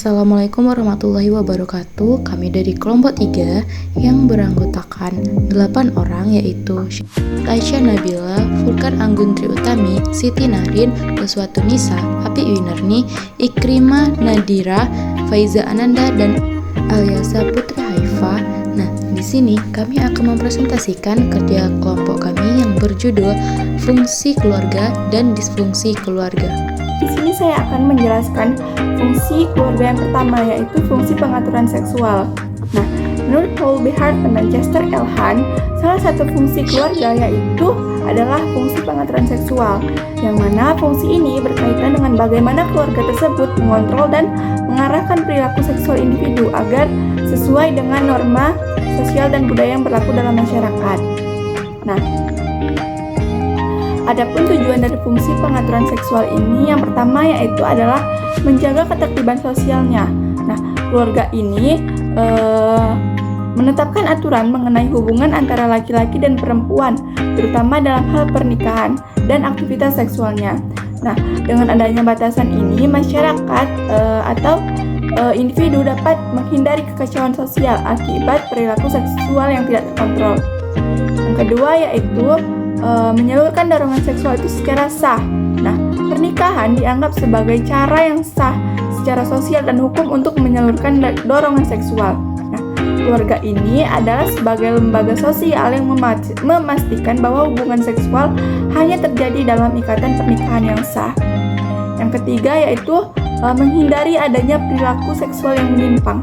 Assalamualaikum warahmatullahi wabarakatuh. Kami dari kelompok 3 yang beranggotakan 8 orang, yaitu Aisyah Nabila, Furkan Anggun Triutami, Siti Nahrin, Uswatun Nisa, Api Winarni, Ikrimah Nadira, Faiza Ananda, dan Alyasa Putri Haifah. Nah, di sini kami akan mempresentasikan kerja kelompok kami yang berjudul Fungsi Keluarga dan Disfungsi Keluarga. Di sini saya akan menjelaskan fungsi keluarga yang pertama, yaitu fungsi pengaturan seksual. Nah, menurut Paul B. Harton dan Chester L. Hunt, salah satu fungsi keluarga yaitu adalah fungsi pengaturan seksual, yang mana fungsi ini berkaitan dengan bagaimana keluarga tersebut mengontrol dan mengarahkan perilaku seksual individu agar sesuai dengan norma sosial dan budaya yang berlaku dalam masyarakat. Nah, adapun tujuan dari fungsi pengaturan seksual ini yang pertama yaitu adalah menjaga ketertiban sosialnya. Nah, keluarga ini menetapkan aturan mengenai hubungan antara laki-laki dan perempuan, terutama dalam hal pernikahan dan aktivitas seksualnya. Nah, dengan adanya batasan ini, masyarakat atau individu dapat menghindari kekacauan sosial akibat perilaku seksual yang tidak terkontrol. Yang kedua yaitu menyalurkan dorongan seksual itu secara sah. Nah, pernikahan dianggap sebagai cara yang sah secara sosial dan hukum untuk menyalurkan dorongan seksual. Nah, keluarga ini adalah sebagai lembaga sosial yang memastikan bahwa hubungan seksual hanya terjadi dalam ikatan pernikahan yang sah. Yang ketiga yaitu menghindari adanya perilaku seksual yang menyimpang.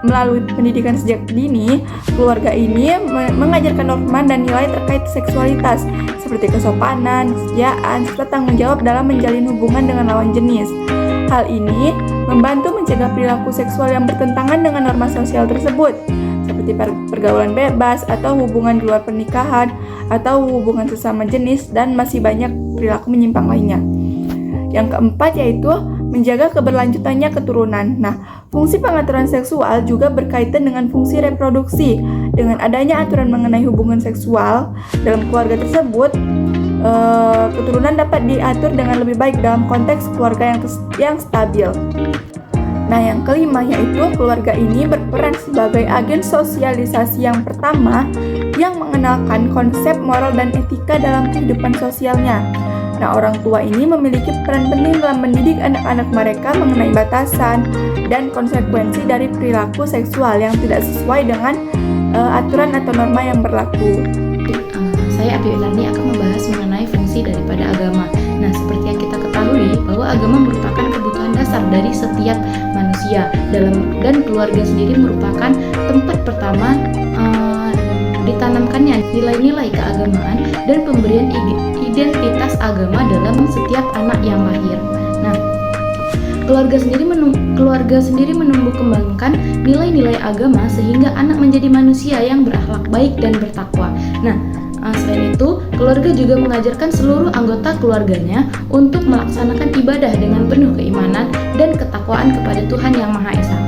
Melalui pendidikan sejak dini, keluarga ini mengajarkan norma dan nilai terkait seksualitas seperti kesopanan, kesetiaan, serta tanggung jawab dalam menjalin hubungan dengan lawan jenis. Hal ini membantu mencegah perilaku seksual yang bertentangan dengan norma sosial tersebut, seperti pergaulan bebas atau hubungan di luar pernikahan atau hubungan sesama jenis, dan masih banyak perilaku menyimpang lainnya. Yang keempat yaitu menjaga keberlanjutannya keturunan. Nah, fungsi pengaturan seksual juga berkaitan dengan fungsi reproduksi. Dengan adanya aturan mengenai hubungan seksual dalam keluarga tersebut, keturunan dapat diatur dengan lebih baik dalam konteks keluarga yang stabil. Nah, yang kelima yaitu keluarga ini berperan sebagai agen sosialisasi yang pertama yang mengenalkan konsep moral dan etika dalam kehidupan sosialnya. Nah, orang tua ini memiliki peran penting dalam mendidik anak-anak mereka mengenai batasan dan konsekuensi dari perilaku seksual yang tidak sesuai dengan aturan atau norma yang berlaku. Saya Api Winarni akan membahas mengenai fungsi daripada agama. Nah, seperti yang kita ketahui bahwa agama merupakan kebutuhan dasar dari setiap manusia dan keluarga sendiri merupakan tempat pertama ditanamkannya nilai-nilai keagamaan dan pemberian identitas agama dalam setiap anak yang lahir. Nah, keluarga sendiri menumbuh kembangkan nilai-nilai agama sehingga anak menjadi manusia yang berakhlak baik dan bertakwa. Nah, selain itu, keluarga juga mengajarkan seluruh anggota keluarganya untuk melaksanakan ibadah dengan penuh keimanan dan ketakwaan kepada Tuhan Yang Maha Esa.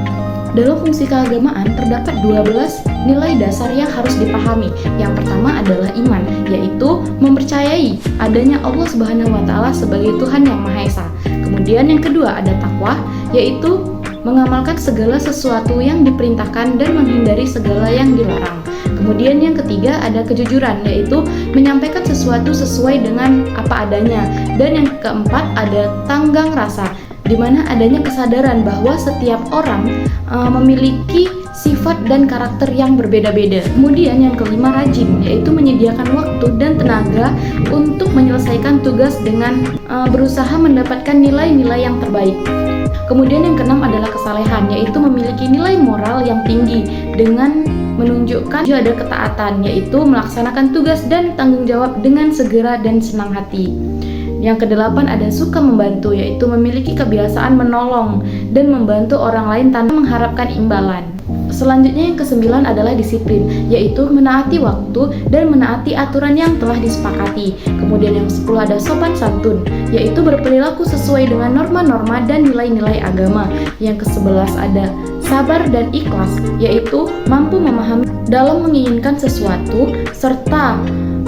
Dalam fungsi keagamaan terdapat 12 nilai dasar yang harus dipahami. Yang pertama adalah iman, yaitu mempercayai adanya Allah Subhanahu wa Ta'ala sebagai Tuhan Yang Maha Esa. Kemudian yang kedua ada takwa, yaitu mengamalkan segala sesuatu yang diperintahkan dan menghindari segala yang dilarang. Kemudian yang ketiga ada kejujuran, yaitu menyampaikan sesuatu sesuai dengan apa adanya. Dan yang keempat ada tanggang rasa, di mana adanya kesadaran bahwa setiap orang memiliki sifat dan karakter yang berbeda-beda. Kemudian yang kelima rajin, yaitu menyediakan waktu dan tenaga untuk menyelesaikan tugas dengan berusaha mendapatkan nilai-nilai yang terbaik. Kemudian yang keenam adalah kesalehan, yaitu memiliki nilai moral yang tinggi dengan menunjukkan ada ketaatan, yaitu melaksanakan tugas dan tanggung jawab dengan segera dan senang hati. Yang kedelapan ada suka membantu, yaitu memiliki kebiasaan menolong dan membantu orang lain tanpa mengharapkan imbalan. Selanjutnya yang kesembilan adalah disiplin, yaitu menaati waktu dan menaati aturan yang telah disepakati. Kemudian yang 10 ada sopan santun, yaitu berperilaku sesuai dengan norma-norma dan nilai-nilai agama. Yang ke-11 ada sabar dan ikhlas, yaitu mampu memahami dalam menginginkan sesuatu serta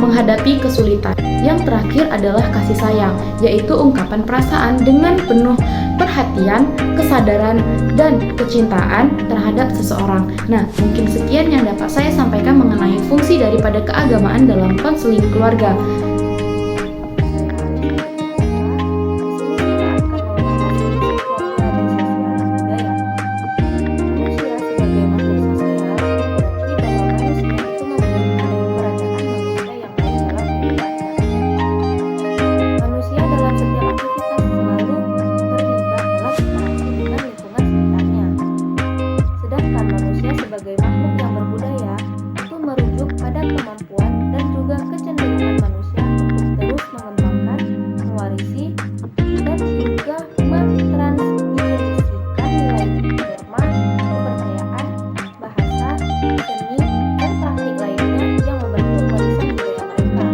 menghadapi kesulitan. Yang terakhir adalah kasih sayang, yaitu ungkapan perasaan dengan penuh perhatian, kesadaran, dan kecintaan terhadap seseorang. Nah, mungkin sekian yang dapat saya sampaikan mengenai fungsi daripada keagamaan dalam konseling keluarga. Sebagai makhluk yang berbudaya itu merujuk pada kemampuan dan juga kecenderungan manusia untuk terus mengembangkan, mewarisi, dan juga mentransmisikan nilai norma, kepercayaan, bahasa, seni, dan praktik lainnya yang membentuk warisan budaya mereka.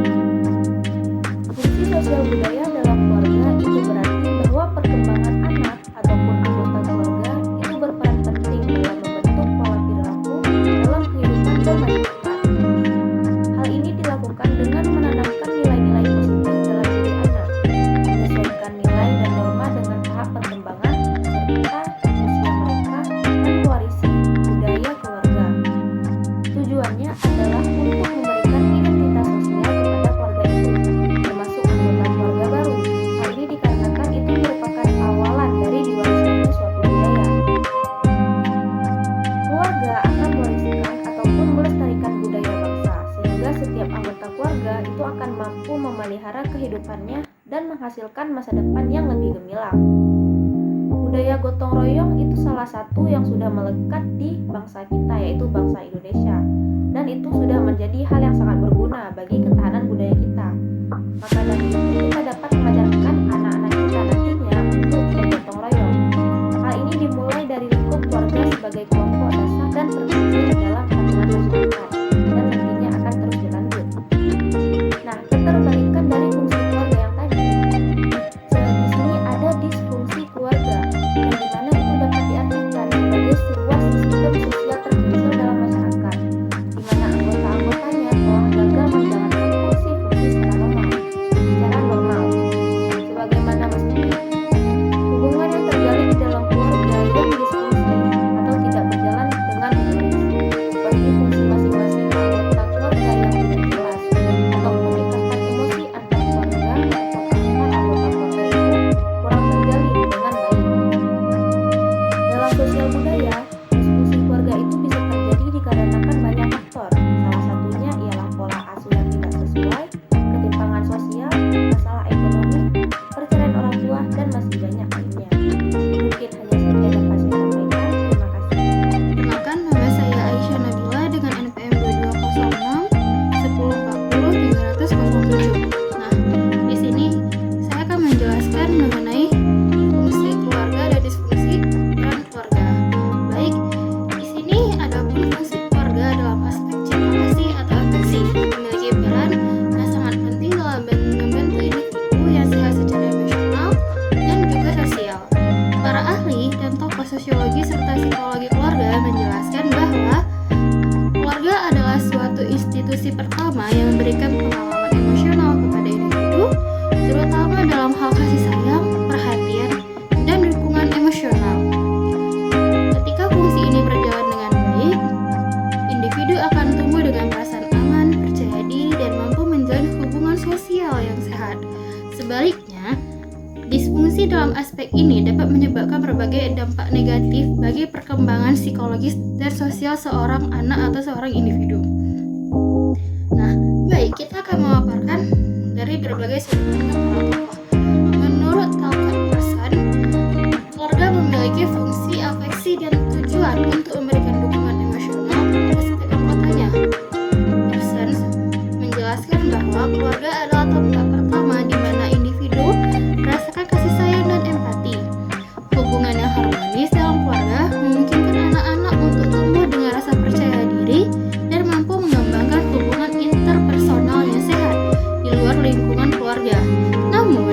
Fungsi sosial budaya dalam keluarga itu berarti bahwa perkembangan anak ataupun anggota keluarga itu berperan penting dalam membentuk pola perilaku dalam kehidupan bermasyarakat. Hal ini dilakukan dengan menanamkan nilai-nilai positif dalam diri anak, menyesuaikan nilai dan norma dengan tahap perkembangan serta usia mereka, dan mewarisi budaya keluarga. Tujuannya adalah untuk memberikan identitas sosial kepada keluarga itu, termasuk anggota keluarga baru. Hal ini dikarenakan itu merupakan awalan dari diwariskannya suatu budaya. Keluarga akan mewariskan ataupun melestarikan budaya bangsa, sehingga setiap anggota keluarga itu akan mampu memelihara kehidupannya dan menghasilkan masa depan yang lebih gemilang. Budaya gotong royong itu salah satu yang sudah melekat di bangsa kita, yaitu bangsa Indonesia, dan itu sudah menjadi hal yang sangat berguna bagi ketahanan budaya kita. Maka dari itu kita dapat mengajarkan anak-anak kita nantinya untuk bergotong royong. Hal ini dimulai dari lingkup keluarga sebagai kelompok dasar dan terkecil dalam satuan masyarakat, dan nantinya akan terus dilanjut. Nah, keterbalikan dari fungsi keluarga yang tadi, di sini ada disfungsi keluarga, yang dimana itu dapat diartikan sebagai sebuah sistem sosial terkecil dalam masyarakat, di mana anggota-anggotanya telah gagal menjalankan fungsi-fungsi secara normal. Sebagaimana mestinya, hubungan yang terjalin di dalam keluarga yang disfungsi atau tidak berjalan dengan harmonis, seperti fungsi masing-masing anggota keluarga yang tidak jelas, ataupun ikatan emosi antar keluarga atau antar anggota keluarga itu kurang terjalin dengan baik. Dalam sosial budaya, disfungsi keluarga itu bisa terjadi dikarenakan banyak faktor. Salah satunya ialah pola asuh yang tidak sesuai, ketimpangan sosial, masalah ekonomi, perceraian orang tua, dan masih banyak lainnya. Mungkin hanya sekian dapat saya sampaikan. Terima kasih. Perkenalkan, nama saya Aisyah Nabila dengan NPM 2206 1040 30007. Nah, di sini saya akan menjelaskan mengenai fungsi keluarga dan disfungsi peran keluarga. Baik, di sini ada pun fungsi keluarga dalam aspek cinta kasih atau afeksi, memiliki peran yang sangat penting dalam membentuk individu yang sehat secara emosional dan juga sosial. Para ahli dan tokoh sosiologi serta psikologi keluarga menjelaskan bahwa keluarga adalah suatu institusi pertama yang memberikan pengalaman emosional kepada individu, terutama dalam hal kasih sayang, perhatian, dan dukungan emosional. Ketika fungsi ini berjalan dengan baik, individu akan tumbuh dengan perasaan aman, percaya diri, dan mampu menjalin hubungan sosial yang sehat. Sebaliknya, disfungsi dalam aspek ini dapat menyebabkan berbagai dampak negatif bagi perkembangan psikologis dan sosial seorang anak atau seorang individu. Nah, baik, kita akan memaparkan dari berbagai sudut pandang para tokoh. Menurut Talcott Parsons, keluarga memiliki fungsi afeksi dan tujuan untuk memberikan dukungan emosional kepada setiap anggotanya. Parsons menjelaskan bahwa keluarga adalah tempat pertama di mana individu merasakan kasih sayang dan empati. Hubungan yang harmonis dalam keluarga memungkinkan anak-anak untuk tumbuh dengan rasa percaya diri dan mampu mengembangkan hubungan interpersonal yang sehat di luar lingkungan keluarga. Namun,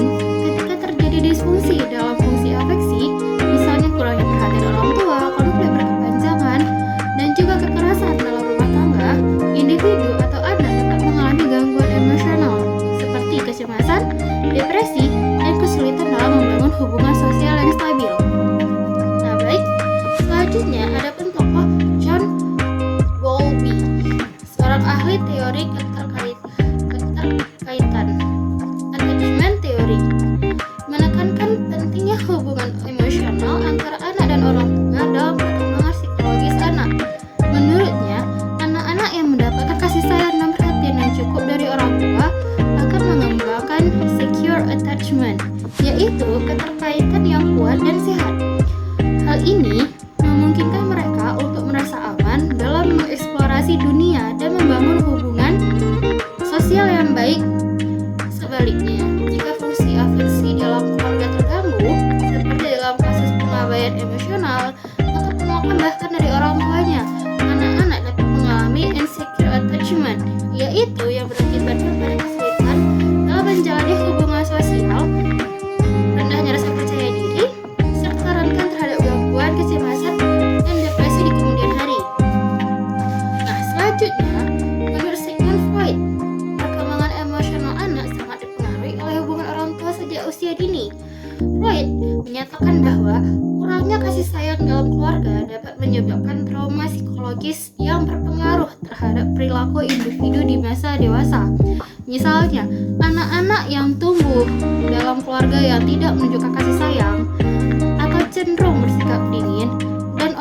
attachment, yaitu keterkaitan yang kuat dan sehat. Hal ini memungkinkan mereka untuk merasa aman dalam mengeksplorasi dunia dan membangun hubungan sosial yang baik. Sebaliknya, jika fungsi afeksi dalam keluarga terganggu, seperti dalam kasus pengabaian emosional atau penolakan bahkan dari orang tuanya, anak-anak dapat mengalami insecure attachment, yaitu yang berakibatkan pada kesulitan dalam menjalani hubungan sosial, rendahnya rasa percaya diri, serta rentan terhadap gangguan kecemasan dan depresi di kemudian hari. Nah, selanjutnya, menurut Sigmund Freud, perkembangan emosional anak sangat dipengaruhi oleh hubungan orang tua sejak usia dini. Freud menyatakan bahwa kurangnya kasih sayang dalam keluarga dapat menyebabkan trauma psikologis yang berpengaruh terhadap perilaku individu di masa dewasa. Misalnya, anak-anak yang tumbuh dalam keluarga yang tidak menunjukkan kasih sayang atau cenderung bersikap dingin dan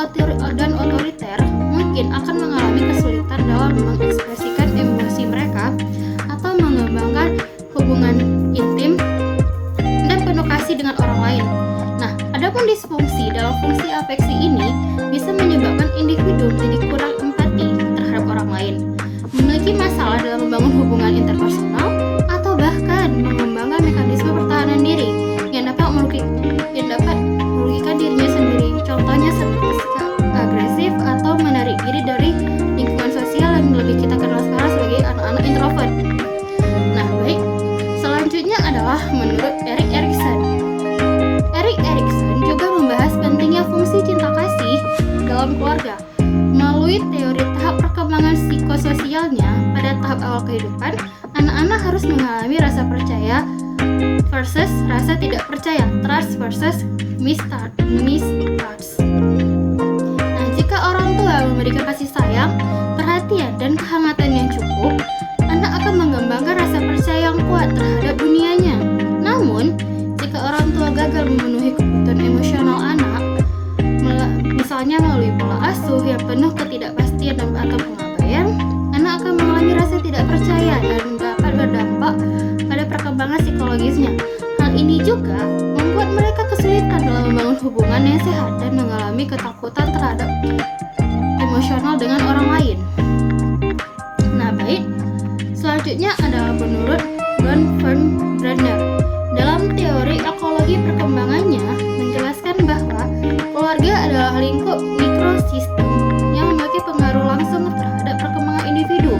otoriter mungkin akan mengalami kesulitan dalam mengekspresikan emosi mereka atau mengembangkan hubungan intim dan penuh kasih dengan orang lain. Nah, adapun disfungsi dalam fungsi afeksi ini bisa menyebabkan individu menjadi kurang empati terhadap orang lain, memiliki masalah dalam membangun hubungan interpersonal, atau bahkan mengembangkan mekanisme pertahanan diri yang dapat merugikan dirinya sendiri. Contohnya seperti sikap agresif atau menarik diri dari lingkungan sosial yang lebih kita kenal sekarang sebagai anak-anak introvert. Nah, baik. Selanjutnya adalah menurut Erik Erikson. Erik Erikson juga membahas pentingnya fungsi cinta kasih dalam keluarga. Melalui teori tahap perkembangan psikososialnya, pada tahap awal kehidupan, anak-anak harus mengalami rasa percaya versus rasa tidak percaya, trust versus mistrust. Nah, jika orang tua memberikan kasih sayang, perhatian, dan kehangatan yang cukup, anak akan mengembangkan rasa percaya yang kuat terhadap dunianya. Namun, jika orang tua gagal memenuhi kebutuhan emosional anak, misalnya melalui pola asuh yang penuh ketidakpastian atau pengabaian, anak akan mengalami rasa tidak percaya dan dapat berdampak pada perkembangan psikologisnya. Hal ini juga membuat mereka kesulitan dalam membangun hubungan yang sehat dan mengalami ketakutan terhadap emosional dengan orang lain. Nah, baik. Selanjutnya adalah menurut Don Fernbrenner. Dalam teori ekologi perkembangannya menjelaskan bahwa keluarga adalah lingkup mikrosistem yang memiliki pengaruh langsung terhadap perkembangan individu.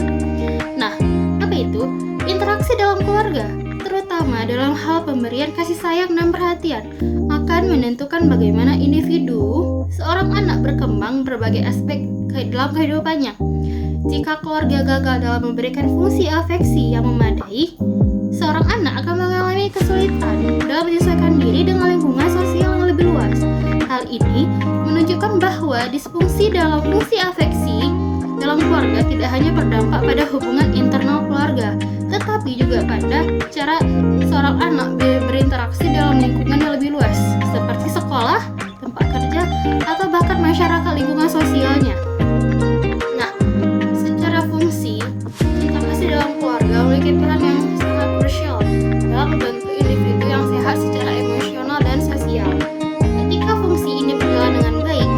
Nah, apa itu? Interaksi dalam keluarga, terutama dalam hal pemberian kasih sayang dan perhatian, akan menentukan bagaimana individu seorang anak berkembang berbagai aspek dalam kehidupannya. Jika keluarga gagal dalam memberikan fungsi afeksi yang memadai, seorang anak akan mengalami kesulitan dalam menyesuaikan diri dengan lingkungan sosial yang lebih luas. Hal ini menunjukkan bahwa disfungsi dalam fungsi afeksi dalam keluarga tidak hanya berdampak pada hubungan internal keluarga, tetapi juga pada cara seorang anak berinteraksi dalam lingkungan yang lebih luas, seperti sekolah, tempat kerja, atau bahkan masyarakat lingkungan sosialnya. Nah, secara fungsi, cinta kasih dalam keluarga memiliki peran yang sangat krusial dalam membentuk individu yang sehat secara emosional dan sosial. Ketika fungsi ini berjalan dengan baik,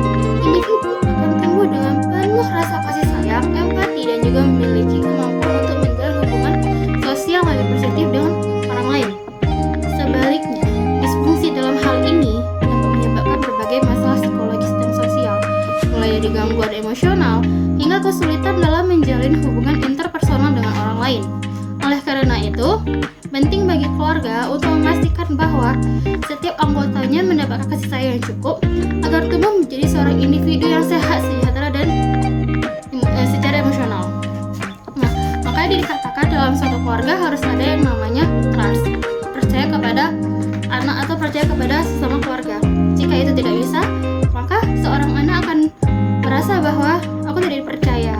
individu akan tumbuh dengan penuh rasa kasih sayang, empati, dan juga memiliki kemampuan untuk menjalin hubungan sosial yang lebih positif dengan orang lain. Sebaliknya, disfungsi dalam hal ini dapat menyebabkan berbagai masalah psikologis dan sosial, mulai dari gangguan emosional hingga kesulitan dalam menjalin hubungan interpersonal dengan orang lain. Oleh karena itu, penting bagi keluarga untuk memastikan bahwa setiap anggotanya mendapatkan kasih sayang yang cukup agar tumbuh menjadi seorang individu yang sehat, sejahtera, dan secara emosional. Nah, makanya dikatakan dalam suatu keluarga harus ada yang namanya trust, percaya kepada anak atau percaya kepada sesama keluarga. Jika itu tidak bisa, maka seorang anak akan merasa bahwa aku tidak dipercaya.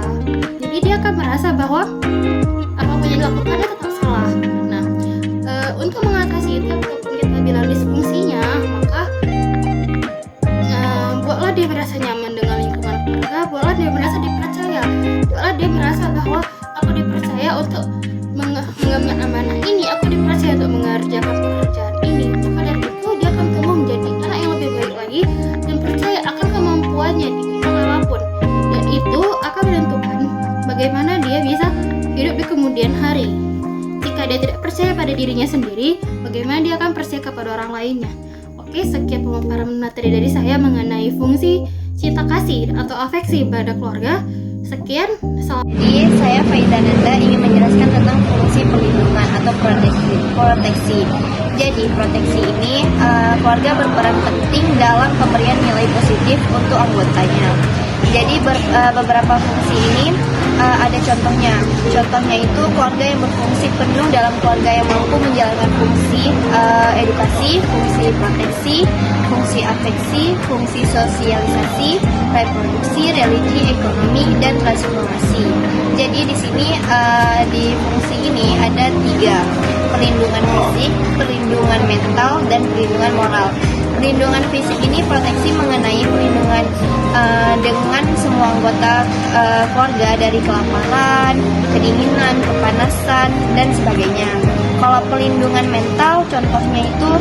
Jadi dia akan merasa bahwa apapun yang dilakukannya tetap salah. Nah, untuk mengatasi itu ataupun kita bilang disfungsinya, maka buatlah dia merasa nyaman dengan lingkungan keluarga, buatlah dia merasa dipercaya, buatlah dia merasa bahwa aku dipercaya untuk mengemban amanah ini, aku dipercaya untuk mengerjakan pekerjaan dia tidak percaya pada dirinya sendiri, bagaimana dia akan percaya kepada orang lainnya? Oke, sekian pemaparan materi dari saya mengenai fungsi cinta kasih atau afeksi pada keluarga. Sekian, salam. Jadi saya Faidananda ingin menjelaskan tentang fungsi perlindungan atau proteksi. Jadi proteksi ini keluarga berperan penting dalam pemberian nilai positif untuk anggotanya. Jadi beberapa fungsi ini ada contohnya. Contohnya itu keluarga yang berfungsi penuh dalam keluarga yang mampu menjalankan fungsi edukasi, fungsi proteksi, fungsi afeksi, fungsi sosialisasi, reproduksi, religi, ekonomi, dan transformasi. Jadi di sini di fungsi ini ada 3: perlindungan fisik, perlindungan mental, dan perlindungan moral. Perlindungan fisik ini proteksi mengenai perlindungan dengan semua anggota keluarga dari kelaparan, kedinginan, kepanasan, dan sebagainya. Kalau perlindungan mental, contohnya itu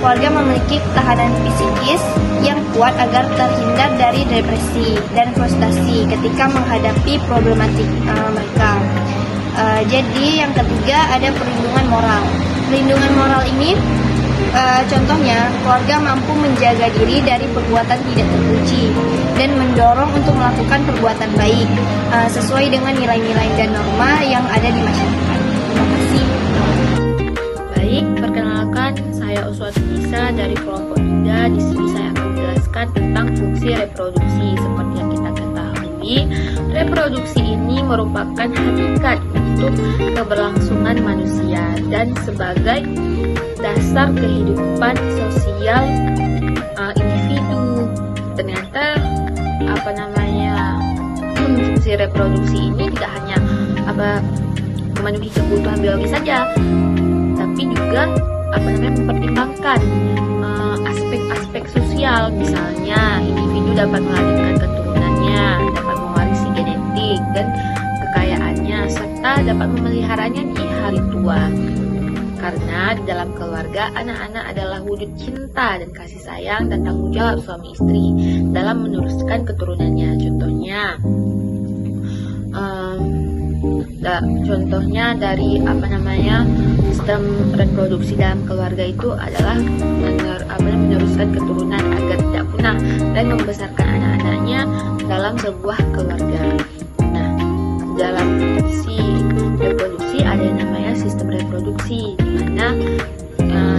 keluarga memiliki ketahanan psikis yang kuat agar terhindar dari depresi dan frustasi ketika menghadapi problematik mereka. Jadi yang ketiga ada perlindungan moral. Perlindungan moral ini contohnya keluarga mampu menjaga diri dari perbuatan tidak terpuji dan mendorong untuk melakukan perbuatan baik sesuai dengan nilai-nilai dan norma yang ada di masyarakat. Terima kasih. Baik, perkenalkan saya Uswati Nisa dari kelompok 3. Di sini saya akan menjelaskan tentang fungsi reproduksi. Seperti yang kita ketahui, reproduksi ini merupakan hakikat untuk keberlangsungan manusia dan sebagai dasar kehidupan sosial individu. Ternyata fungsi reproduksi ini tidak hanya memenuhi kebutuhan biologis saja, tapi juga mempertimbangkan aspek-aspek sosial. Misalnya individu dapat melanjutkan keturunannya, dapat mewarisi genetik dan kekayaannya, serta dapat memeliharanya di hari tua. Karena di dalam keluarga, anak-anak adalah wujud cinta dan kasih sayang dan tanggung jawab suami istri dalam meneruskan keturunannya. Contohnya dari sistem reproduksi dalam keluarga itu adalah meneruskan keturunan agar tidak punah dan membesarkan anak-anaknya dalam sebuah keluarga. Nah, dalam fungsi reproduksi ada yang namanya sistem reproduksi, di mana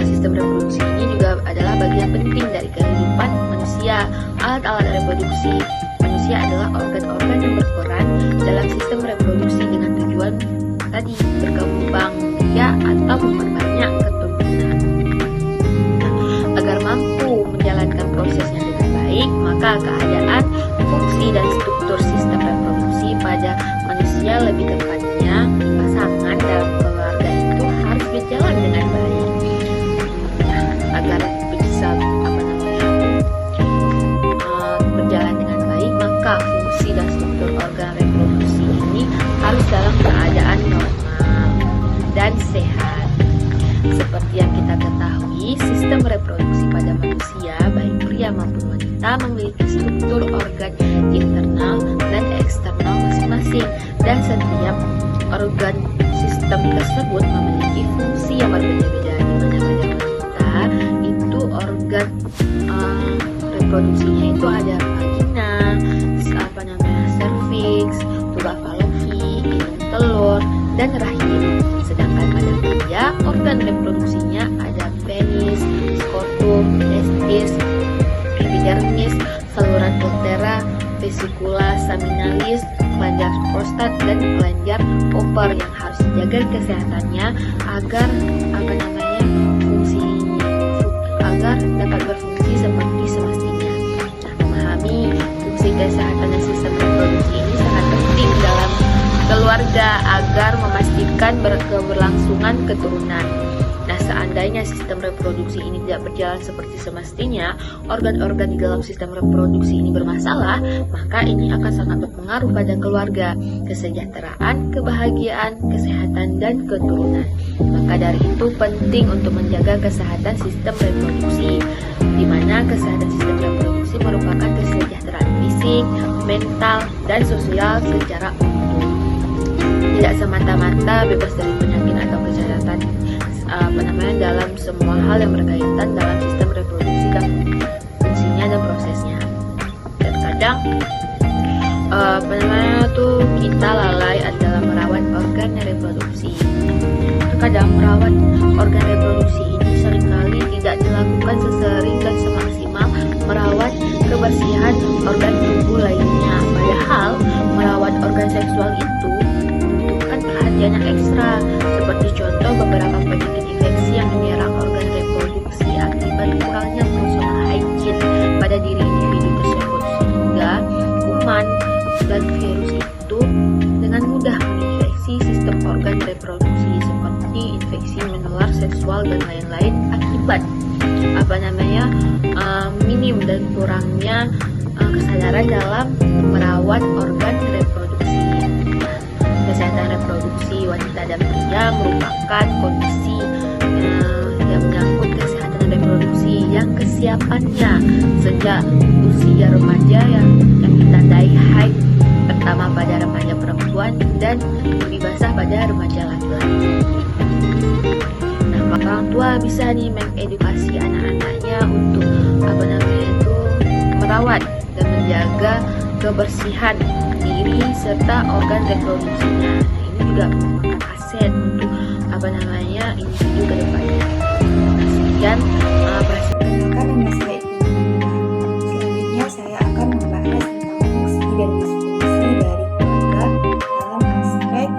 sistem reproduksi ini juga adalah bagian penting dari kehidupan manusia. Alat-alat reproduksi manusia adalah organ-organ yang berperan dalam sistem reproduksi dengan tujuan tadi berkembang biak atau memperbanyak keturunan. Agar mampu menjalankan prosesnya dengan baik, maka keadaan, fungsi, dan struktur sistem reproduksi pada manusia, lebih tepatnya pasangan dalam keluarga itu harus berjalan dengan baik. Agar bisa berjalan dengan baik, maka fungsi dan struktur organ reproduksi ini harus dalam keadaan normal dan sehat. Seperti yang kita ketahui, sistem reproduksi pada manusia, baik pria maupun wanita, memiliki struktur organ internal dan eksternal masing-masing, dan setiap organ sistem tersebut memiliki fungsi yang berbeda-beda. Di mana pada wanita itu organ reproduksinya itu ada vagina, serviks, tuba falopi, hidung telur, dan rahim. Sedangkan pada pria, organ reproduksinya ada penis, skotum, testis, epidermis, saluran ultera, vesikula seminalis, kelenjar prostat, dan kelenjar oper yang harus dijaga kesehatannya agar dapat berfungsi seperti semestinya. Nah, memahami fungsi kesehatan dan sistem reproduksi ini sangat penting dalam keluarga agar memastikan keberlangsungan keturunan. Nah, seandainya sistem reproduksi ini tidak berjalan seperti semestinya, organ-organ di dalam sistem reproduksi ini bermasalah, maka ini akan sangat berpengaruh pada keluarga, kesejahteraan, kebahagiaan, kesehatan, dan keturunan. Maka dari itu penting untuk menjaga kesehatan sistem reproduksi, di mana kesehatan sistem reproduksi merupakan kesejahteraan fisik, mental, dan sosial secara utuh. tidak semata-mata bebas dari penyakit atau kejahatan dalam semua hal yang berkaitan dalam sistem reproduksi dan fungsinya dan prosesnya. Dan kadang kita lalai adalah merawat organ reproduksi. Terkadang merawat organ reproduksi ini seringkali tidak dilakukan sesering dan semaksimal merawat kebersihan organ tubuh lainnya. Padahal merawat organ seksual itu membutuhkan perhatian yang ekstra, seperti contoh beberapa penyakit infeksi yang menyerang organ reproduksi akibat kurangnya personal hygiene pada diri individu tersebut, sehingga kuman dan virus itu dengan mudah menginfeksi sistem organ reproduksi seperti infeksi menular seksual dan lain-lain akibat minim dan kurangnya kesadaran dalam merawat organ reproduksi. Kesehatan reproduksi wanita dan pria merupakan kondisi yang menyangkut kesehatan reproduksi yang kesiapannya sejak usia remaja yang ditandai haid pertama pada remaja perempuan dan lebih basah pada remaja laki-laki. Nah, orang tua bisa mengedukasi anak-anaknya untuk merawat dan menjaga kebersihan diri serta organ reproduksinya. Nah, ini juga merupakan aset untuk individu ke depannya. Sekian Perkenalkan, nama saya Ibu. Selanjutnya saya akan membahas tentang fungsi dan disfungsi dari keluarga dalam aspek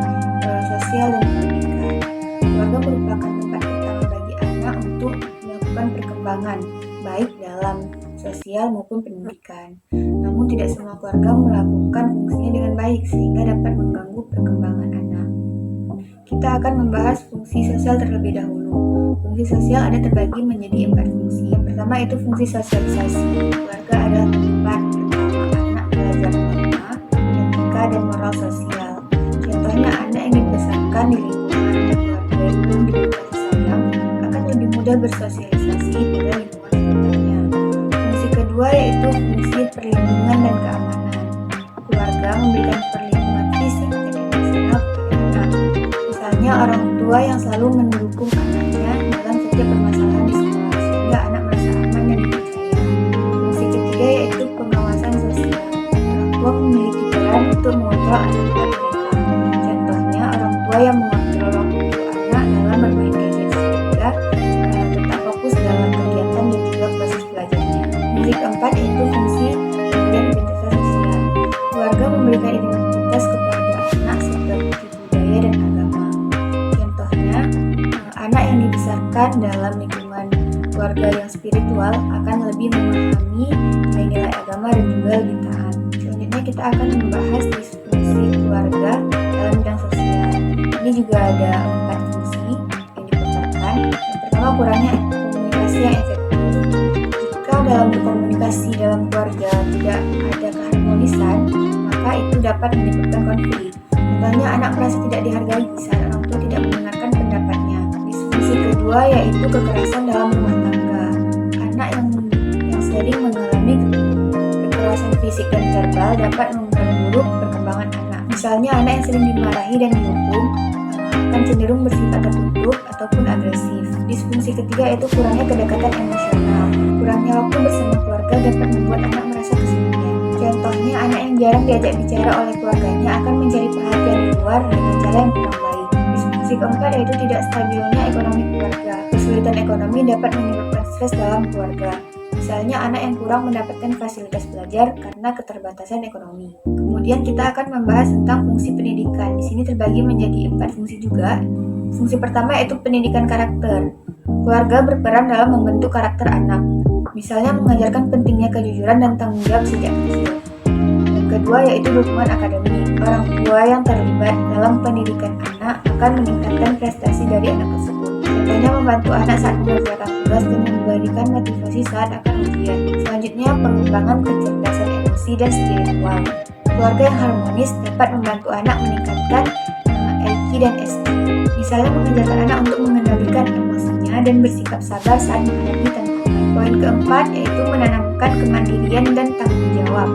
sosial dan pendidikan. Keluarga merupakan tempat pertama bagi anak untuk melakukan perkembangan, baik dalam sosial maupun pendidikan. Namun tidak semua keluarga melakukan fungsinya dengan baik sehingga dapat mengganggu perkembangan anak. Kita akan membahas fungsi sosial terlebih dahulu. Fungsi sosial ada terbagi menjadi 4 fungsi. Yang pertama itu fungsi sosialisasi. Keluarga adalah tempat pertama anak belajar norma, etika, dan moral sosial. Contohnya anak yang dibesarkan di lingkungan keluarga yang belum diberi kasih sayang akan lebih mudah bersosialisasi pada lingkungan sekitarnya. Fungsi kedua yaitu fungsi perlindungan dan keamanan. Keluarga memberikan perlindungan fisik dan emosional kepada anak. Misalnya orang tua yang selalu mendukung anaknya dalam setiap permasalahan di sekolah sehingga anak merasa aman dan dipercaya. Fungsi ketiga yaitu pengawasan sosial. Orang tua memiliki peran untuk mengontrol anak-anak mereka. Contohnya orang tua yang mengontrol waktu anak dalam bermain gadget sehingga tetap fokus dalam kegiatan dan juga proses belajarnya. Fungsi keempat yaitu fungsi pemberian identitas sosial. Keluarga memberikan identitas kepada anak seperti budaya dan agama. Contohnya, anak yang dibesarkan dalam lingkungan keluarga yang spiritual akan lebih memahami nilai-nilai agama dan juga lebih taat. Selanjutnya kita akan membahas disfungsi keluarga dalam bidang sosial. Ini juga ada 4 fungsi yang diperlukan. Yang pertama, kurangnya komunikasi yang efektif. Jika dalam berkomunikasi dalam keluarga tidak ada keharmonisan, maka itu dapat menyebabkan konflik. Contohnya anak merasa tidak dihargai saat orang tua tidak mendengarkan pendapatnya. Disfungsi kedua yaitu kekerasan dalam rumah tangga. Anak yang sering mengalami kekerasan fisik dan verbal dapat memperburuk perkembangan anak. Misalnya anak yang sering dimarahi dan dihukum akan cenderung bersifat tertutup ataupun agresif. Disfungsi ketiga yaitu kurangnya kedekatan emosional. Kurangnya waktu bersama keluarga dapat membuat anak merasa kesepian. Contohnya anak yang jarang diajak bicara oleh keluarganya akan mencari perhatian di luar dengan cara yang kurang baik. Disfungsi keempat yaitu tidak stabilnya ekonomi keluarga. Kesulitan ekonomi dapat menyebabkan stres dalam keluarga. Misalnya anak yang kurang mendapatkan fasilitas belajar karena keterbatasan ekonomi. Kemudian kita akan membahas tentang fungsi pendidikan. Di sini terbagi menjadi 4 fungsi juga. Fungsi pertama yaitu pendidikan karakter. Keluarga berperan dalam membentuk karakter anak. Misalnya mengajarkan pentingnya kejujuran dan tanggung jawab sejak kecil. Yang kedua yaitu dukungan akademik. Orang tua yang terlibat dalam pendidikan anak akan meningkatkan prestasi dari anak tersebut. Contohnya membantu anak saat mengerjakan tugas dan memberikan motivasi saat akan ujian. Selanjutnya pengembangan kecerdasan emosi dan spiritual. Keluarga yang harmonis dapat membantu anak meningkatkan IQ dan SQ. Misalnya mengajarkan anak untuk mengendalikan emosinya dan bersikap sabar saat menghadapi tantangan. Poin keempat yaitu menanamkan kemandirian dan tanggung jawab.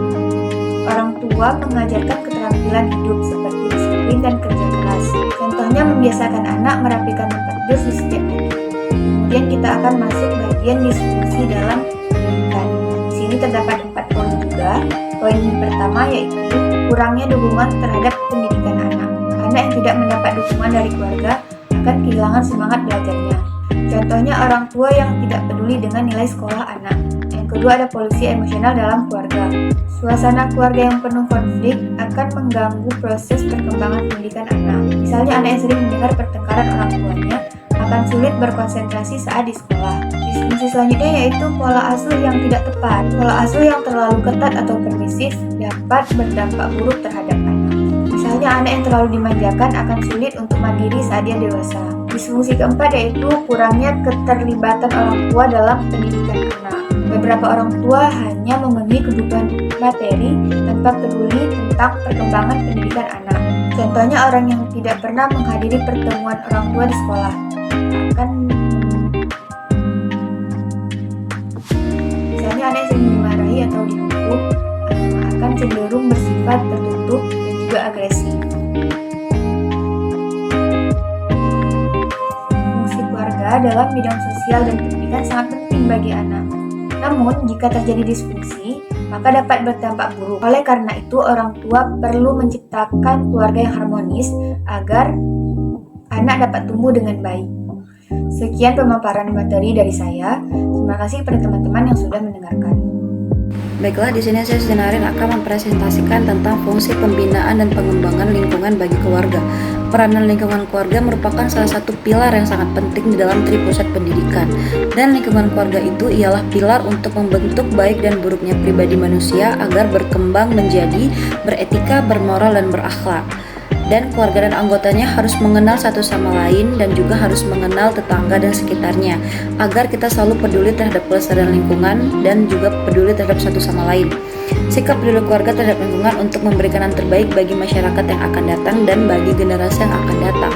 Orang tua mengajarkan keterampilan hidup seperti disiplin disiplin dan kerja keras. Contohnya membiasakan anak merapikan tempat tidur di setiap pagi. Kemudian kita akan masuk bagian diskusi dalam pendidikan. Di sini terdapat 4 poin juga. Poin pertama yaitu kurangnya dukungan terhadap pendidikan anak. Anak yang tidak mendapat dukungan dari keluarga akan kehilangan semangat belajarnya. Contohnya orang tua yang tidak peduli dengan nilai sekolah anak. Yang kedua ada polusi emosional dalam keluarga. Suasana keluarga yang penuh konflik akan mengganggu proses perkembangan pendidikan anak. Misalnya anak yang sering mendengar pertengkaran orang tuanya akan sulit berkonsentrasi saat di sekolah. Disfungsi selanjutnya yaitu pola asuh yang tidak tepat. Pola asuh yang terlalu ketat atau permisif dapat berdampak buruk terhadap anak. Misalnya anak yang terlalu dimanjakan akan sulit untuk mandiri saat dia dewasa. Disfungsi keempat yaitu kurangnya keterlibatan orang tua dalam pendidikan anak. Beberapa orang tua hanya memenuhi kebutuhan materi tanpa peduli tentang perkembangan pendidikan anak. Contohnya orang yang tidak pernah menghadiri pertemuan orang tua di sekolah akan misalnya anak yang sering dimarahi atau dihukum akan cenderung bersifat tertutup dan juga agresif. Fungsi keluarga dalam bidang sosial dan pendidikan sangat penting bagi anak. Namun, jika terjadi disfungsi, maka dapat berdampak buruk. Oleh karena itu, orang tua perlu menciptakan keluarga yang harmonis agar anak dapat tumbuh dengan baik. Sekian pemaparan materi dari saya. Terima kasih kepada teman-teman yang sudah mendengarkan. Baiklah, di sini saya Zenarin akan mempresentasikan tentang fungsi pembinaan dan pengembangan lingkungan bagi keluarga. Peranan lingkungan keluarga merupakan salah satu pilar yang sangat penting di dalam tripusat pendidikan. Dan lingkungan keluarga itu ialah pilar untuk membentuk baik dan buruknya pribadi manusia agar berkembang menjadi beretika, bermoral, dan berakhlak. Dan keluarga dan anggotanya harus mengenal satu sama lain dan juga harus mengenal tetangga dan sekitarnya agar kita selalu peduli terhadap kelestarian lingkungan dan juga peduli terhadap satu sama lain. Sikap peduli keluarga terhadap lingkungan untuk memberikan yang terbaik bagi masyarakat yang akan datang dan bagi generasi yang akan datang.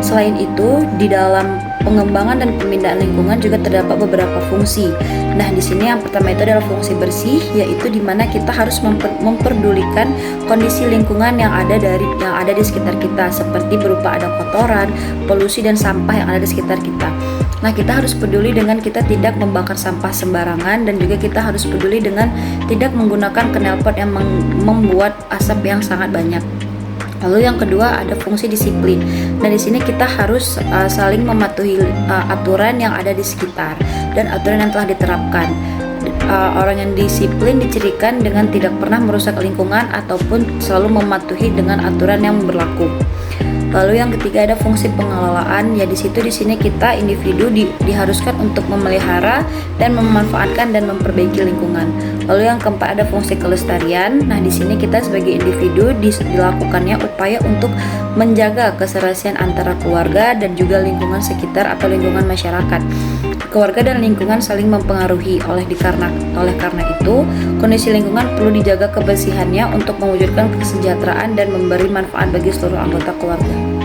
Selain itu, di dalam pengembangan dan pembinaan lingkungan juga terdapat beberapa fungsi. Nah, di sini yang pertama itu adalah fungsi bersih, yaitu di mana kita harus memperdulikan kondisi lingkungan yang ada di sekitar kita, seperti berupa ada kotoran, polusi dan sampah yang ada di sekitar kita. Nah, kita harus peduli dengan kita tidak membakar sampah sembarangan dan juga kita harus peduli dengan tidak menggunakan knalpot yang membuat asap yang sangat banyak. Lalu yang kedua ada fungsi disiplin. Nah, di sini kita harus saling mematuhi aturan yang ada di sekitar dan aturan yang telah diterapkan. Orang yang disiplin dicirikan dengan tidak pernah merusak lingkungan ataupun selalu mematuhi dengan aturan yang berlaku. Lalu yang ketiga ada fungsi pengelolaan. Ya di sini kita individu diharuskan untuk memelihara dan memanfaatkan dan memperbaiki lingkungan. Lalu yang keempat ada fungsi kelestarian. Nah, di sini kita sebagai individu dilakukannya upaya untuk menjaga keserasian antara keluarga dan juga lingkungan sekitar atau lingkungan masyarakat. Keluarga dan lingkungan saling mempengaruhi. Oleh karena itu, kondisi lingkungan perlu dijaga kebersihannya untuk mewujudkan kesejahteraan dan memberi manfaat bagi seluruh anggota keluarga.